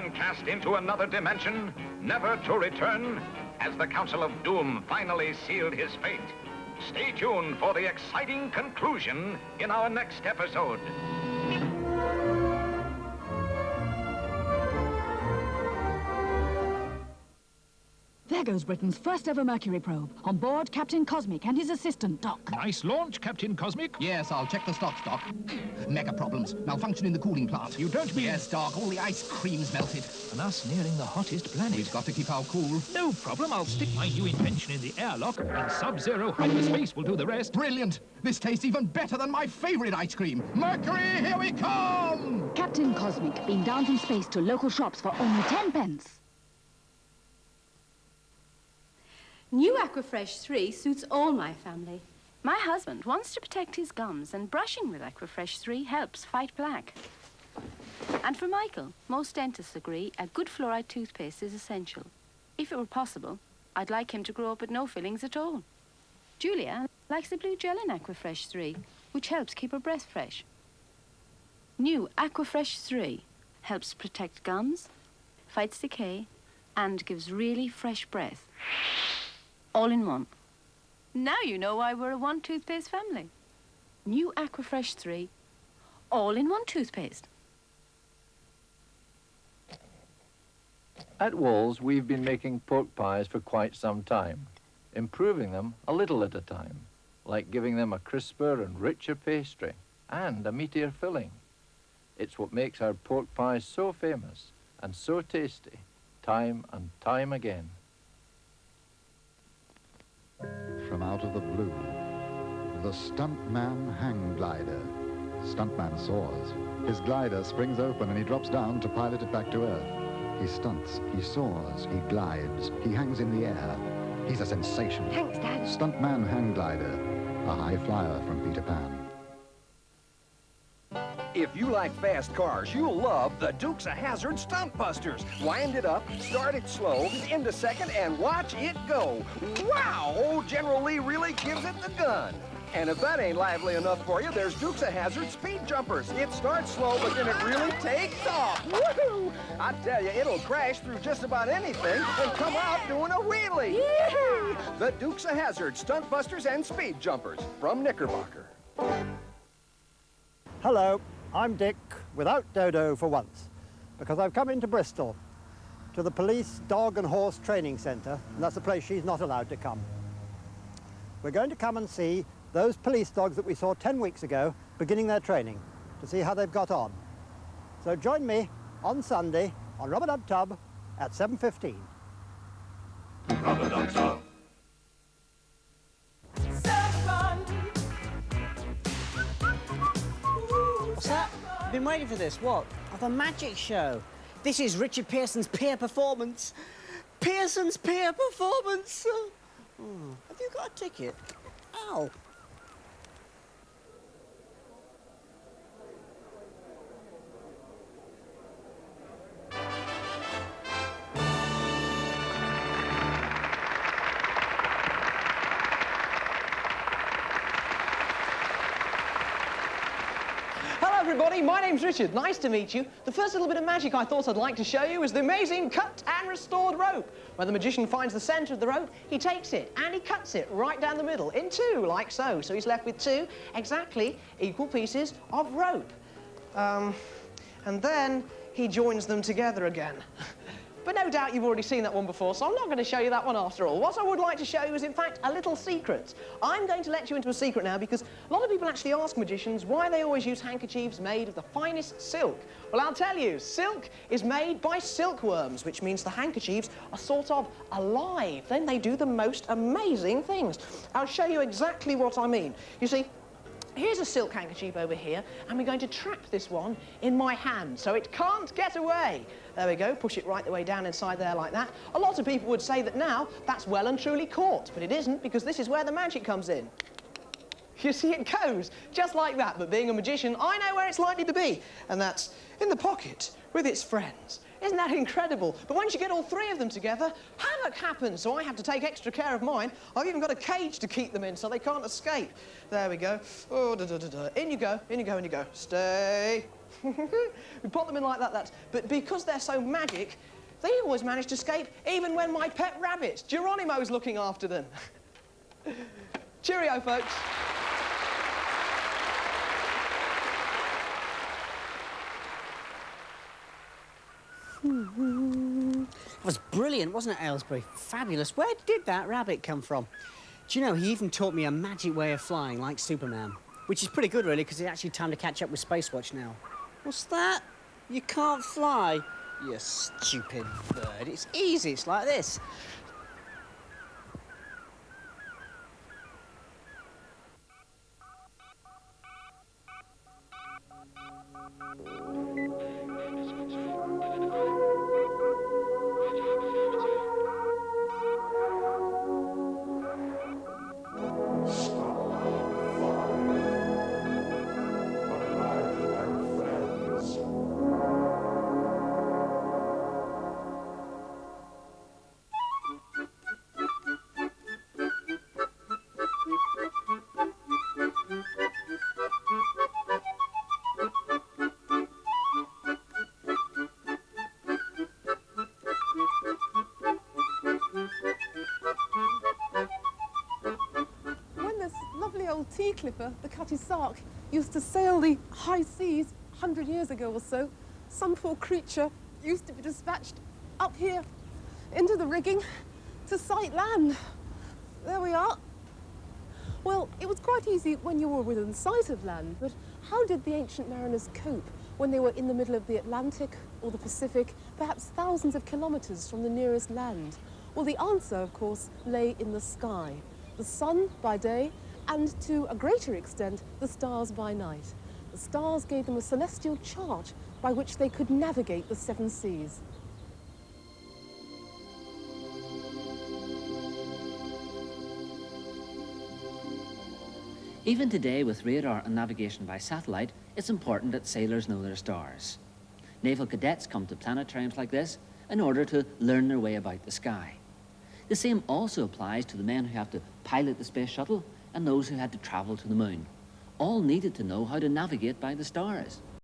then cast into another dimension, never to return, as the Council of Doom finally sealed his fate. Stay tuned for the exciting conclusion in our next episode. There goes Britain's first ever Mercury probe. On board, Captain Cosmic and his assistant, Doc. Nice launch, Captain Cosmic. Yes, I'll check the stocks, Doc. Mega problems. Malfunction in the cooling plant. You don't mean... Yes, Doc. All the ice cream's melted. And us nearing the hottest planet. We've got to keep our cool. No problem. I'll stick my new invention in the airlock, and sub-zero hyperspace will do the rest. Brilliant. This tastes even better than my favorite ice cream. Mercury, here we come! Captain Cosmic, beamed down from space to local shops for only 10 pence. New Aquafresh 3 suits all my family. My husband wants to protect his gums, and brushing with Aquafresh 3 helps fight plaque. And for Michael, most dentists agree a good fluoride toothpaste is essential. If it were possible, I'd like him to grow up with no fillings at all. Julia likes the blue gel in Aquafresh 3, which helps keep her breath fresh. New Aquafresh 3 helps protect gums, fights decay, and gives really fresh breath. All in one. Now you know why we're a one toothpaste family. New Aquafresh 3, all in one toothpaste. At Walls, we've been making pork pies for quite some time, improving them a little at a time, like giving them a crisper and richer pastry and a meatier filling. It's what makes our pork pies so famous and so tasty, time and time again. From out of the blue, the Stuntman hang glider. Stuntman soars. His glider springs open and he drops down to pilot it back to Earth. He stunts, he soars, he glides, he hangs in the air. He's a sensation. Thanks, Dad. Stuntman hang glider, a high flyer from Peter Pan. If you like fast cars, you'll love the Dukes of Hazzard Stunt Busters. Wind it up, start it slow, into second, and watch it go. Wow! Old General Lee really gives it the gun. And if that ain't lively enough for you, there's Dukes of Hazzard Speed Jumpers. It starts slow, but then it really takes off. Woohoo! I tell you, it'll crash through just about anything and come out doing a wheelie. Yee-hoo! The Dukes of Hazzard Stunt Busters and Speed Jumpers from Knickerbocker. Hello. I'm Dick, without Dodo for once, because I've come into Bristol, to the Police Dog and Horse Training Centre, and that's a place she's not allowed to come. We're going to come and see those police dogs that we saw 10 weeks ago beginning their training, to see how they've got on. So join me on Sunday on Rubber Dub Tub at 7:15. Rubber Dub Tub. What's that? I've been waiting for this. What? Oh, the magic show. This is Richard Pearson's peer performance. Pearson's peer performance. Oh, have you got a ticket? Ow. Everybody, my name's Richard. Nice to meet you. The first little bit of magic I thought I'd like to show you is the amazing cut and restored rope. When the magician finds the centre of the rope, he takes it and he cuts it right down the middle in two, like so. So he's left with two exactly equal pieces of rope. And then he joins them together again. But no doubt you've already seen that one before, so I'm not going to show you that one after all. What I would like to show you is, in fact, a little secret. I'm going to let you into a secret now because a lot of people actually ask magicians why they always use handkerchiefs made of the finest silk. Well, I'll tell you, silk is made by silkworms, which means the handkerchiefs are sort of alive. Then they do the most amazing things. I'll show you exactly what I mean. You see, here's a silk handkerchief over here, and we're going to trap this one in my hand so it can't get away. There we go, push it right the way down inside there like that. A lot of people would say that now that's well and truly caught, but it isn't, because this is where the magic comes in. You see, it goes just like that, but being a magician, I know where it's likely to be, and that's in the pocket with its friends. Isn't that incredible? But once you get all three of them together, havoc happens, so I have to take extra care of mine. I've even got a cage to keep them in so they can't escape. There we go. Oh, da, da, da, da. In you go, in you go, in you go. Stay. We put them in like that, but because they're so magic, they always manage to escape, even when my pet rabbits, Geronimo's looking after them. Cheerio, folks. It was brilliant, wasn't it, Aylesbury? Fabulous. Where did that rabbit come from? Do you know, he even taught me a magic way of flying, like Superman. Which is pretty good, really, because it's actually time to catch up with SpaceWatch now. What's that? You can't fly? You stupid bird. It's easy, it's like this. Sea clipper, the Cutty Sark, used to sail the high seas 100 years ago or so. Some poor creature used to be dispatched up here into the rigging to sight land. There we are. Well, it was quite easy when you were within sight of land, but how did the ancient mariners cope when they were in the middle of the Atlantic or the Pacific, perhaps thousands of kilometers from the nearest land? Well, the answer, of course, lay in the sky. The sun by day, and to a greater extent, the stars by night. The stars gave them a celestial chart by which they could navigate the seven seas. Even today, with radar and navigation by satellite, it's important that sailors know their stars. Naval cadets come to planetariums like this in order to learn their way about the sky. The same also applies to the men who have to pilot the space shuttle and those who had to travel to the moon. All needed to know how to navigate by the stars.